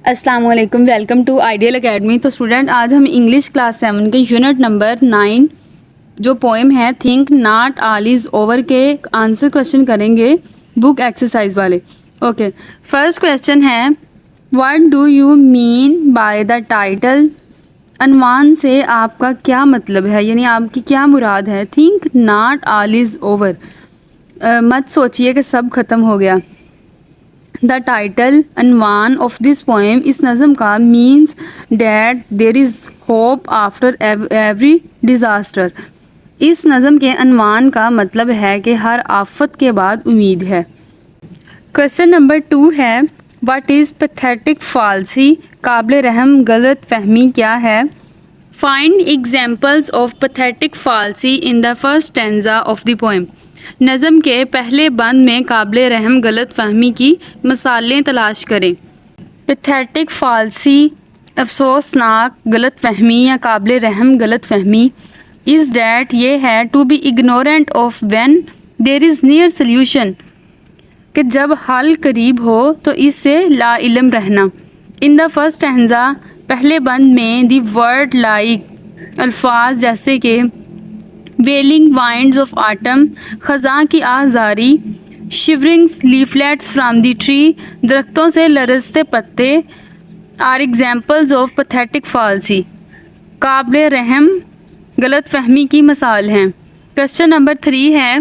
السلام علیکم، welcome to ideal academy. تو اسٹوڈنٹ آج ہم انگلش کلاس 7 کے یونٹ نمبر 9 جو پوئم ہے think not all is over کے آنسر کوشچن کریں گے بک ایکسرسائز والے۔ اوکے، فرسٹ کوشچن ہے what do you mean by the title? عنوان سے آپ کا کیا مطلب ہے، یعنی آپ کی کیا مراد ہے؟ Think not all is over, مت سوچئے کہ سب ختم ہو گیا۔ دا ٹائٹل عنوان آف دس پوئم اس نظم کا means that there is hope after every disaster. اس نظم کے عنوان کا مطلب ہے کہ ہر آفت کے بعد امید ہے۔ کوشچن نمبر 2 ہے واٹ از پیتھیٹک فالسی؟ قابل رحم غلط فہمی کیا ہے؟ Find examples of pathetic fallacy in the first stanza of the poem. نظم کے پہلے بند میں قابل رحم غلط فہمی کی مثالیں تلاش کریں۔ پیتھیٹک فالسی افسوسناک غلط فہمی یا قابل رحم غلط فہمی از دیٹ یہ ہے to be ignorant of when there is near solution, کہ جب حل قریب ہو تو اس سے لا علم رہنا۔ ان دا فرسٹ اسٹینزا پہلے بند میں دی ورڈ لائک الفاظ جیسے کہ ویلنگ وائنڈز آف آٹم، خزاں کی آہذاری، شیورنگز لیفلیٹس فرام دی ٹری، درختوں سے لرزتے پتے، are examples of pathetic falsi, قابل رحم غلط فہمی کی مثال ہیں۔ کوشچن نمبر 3 ہے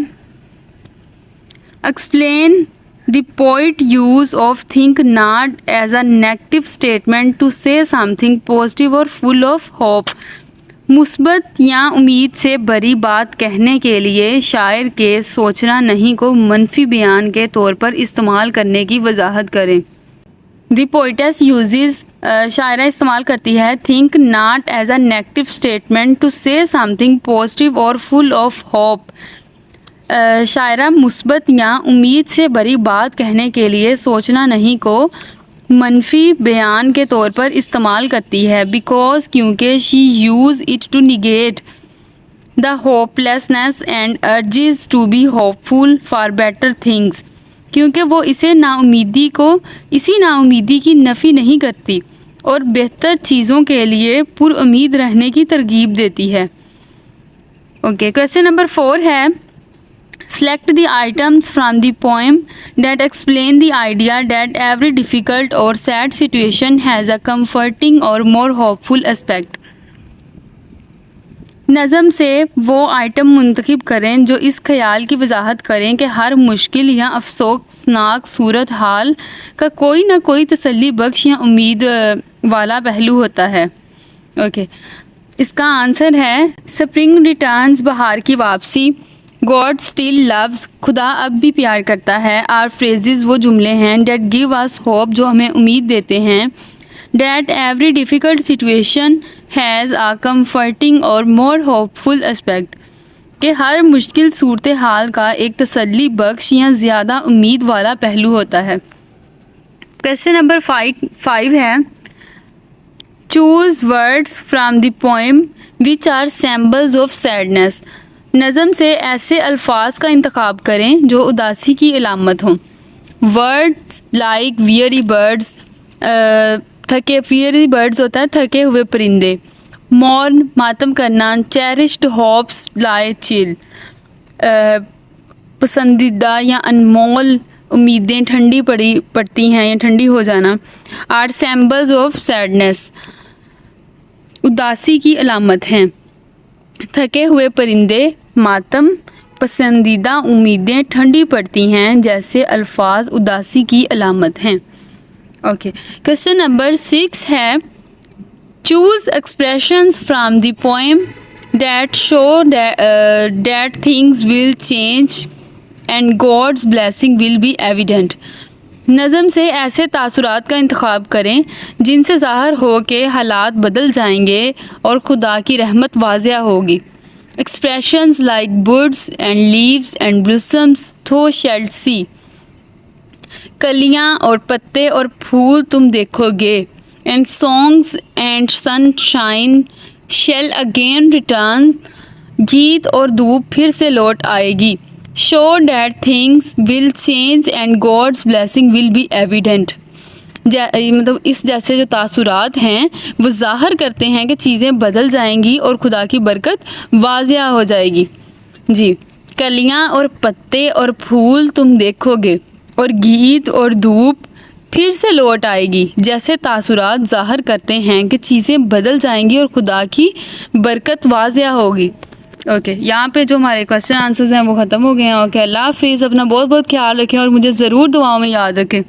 explain the poet use of think not as a negative statement to say some thing positive اور فل آف ہوپ۔ مثبت یا امید سے بری بات کہنے کے لیے شاعر کے سوچنا نہیں کو منفی بیان کے طور پر استعمال کرنے کی وضاحت کریں۔ دی پوئٹس یوزز، شاعرہ استعمال کرتی ہے think not as a negative statement to say some thing positive اور فل آف ہوپ۔ شاعرہ مثبت یا امید سے بری بات کہنے کے لیے سوچنا نہیں کو منفی بیان کے طور پر استعمال کرتی ہے بیکاز کیونکہ she use it to negate the hopelessness and urges to be hopeful for better things, کیونکہ وہ اسی نا امیدی کی نفی نہیں کرتی اور بہتر چیزوں کے لیے پر امید رہنے کی ترغیب دیتی ہے۔ اوکے، کوشچن نمبر 4 ہے Select the items from the poem that explain the idea that every difficult or sad situation has a comforting or more hopeful aspect۔ نظم سے وہ آئٹم منتخب کریں جو اس خیال کی وضاحت کریں کہ ہر مشکل یا افسوسناک صورت حال کا کوئی نہ کوئی تسلی بخش یا امید والا پہلو ہوتا ہے۔ اوکے، اس کا آنسر ہے اسپرنگ ریٹرنز، بہار کی واپسی، گاڈ اسٹل لوز، خدا اب بھی پیار کرتا ہے، آر فریزز، وہ جملے ہیں دیٹ گیو اس ہوپ، جو ہمیں امید دیتے ہیں، that every difficult situation has a comforting اور مور ہوپ فل اسپیکٹ، کہ ہر مشکل صورتحال کا ایک تسلی بخش یا زیادہ امید والا پہلو ہوتا ہے۔ کوشچن نمبر 5 ہے choose words from the poem which are symbols of sadness. نظم سے ایسے الفاظ کا انتخاب کریں جو اداسی کی علامت ہوں۔ ورڈز لائک ویئری برڈز، ویئری برڈز ہوتا ہے تھکے ہوئے پرندے، مورن ماتم کرنا، چیریشڈ ہوپس لائے چل، پسندیدہ یا انمول امیدیں ٹھنڈی پڑتی ہیں یا ٹھنڈی ہو جانا، آر سیمبلز آف سیڈنس، اداسی کی علامت ہیں۔ تھکے ہوئے پرندے، ماتم، پسندیدہ امیدیں ٹھنڈی پڑتی ہیں جیسے الفاظ اداسی کی علامت ہیں۔ اوکے، کوشچن نمبر 6 ہے choose expressions from the poem that show that things will change and God's blessing will be evident. نظم سے ایسے تاثرات کا انتخاب کریں جن سے ظاہر ہو کہ حالات بدل جائیں گے اور خدا کی رحمت واضح ہوگی۔ Expressions like birds and leaves and blossoms though shall سی، کلیاں اور پتے اور پھول تم دیکھو گے، and songs and sunshine shall again return, گیت اور دھوپ پھر سے لوٹ آئے گی، show that things will change and God's blessing will be evident. مطلب اس جیسے جو تاثرات ہیں وہ ظاہر کرتے ہیں کہ چیزیں بدل جائیں گی اور خدا کی برکت واضح ہو جائے گی. جی. کلیاں اور پتے اور پھول تم دیکھو گے اور گیت اور دھوپ پھر سے لوٹ آئے گی. جیسے تاثرات ظاہر کرتے ہیں کہ چیزیں بدل جائیں گی اور خدا کی برکت واضح ہوگی. اوکے یہاں پہ جو ہمارے کوشچن آنسرز ہیں وہ ختم ہو گئے ہیں. اوکے اللہ حافظ. اپنا بہت بہت خیال رکھیں اور مجھے ضرور دعاؤں میں یاد رکھیں.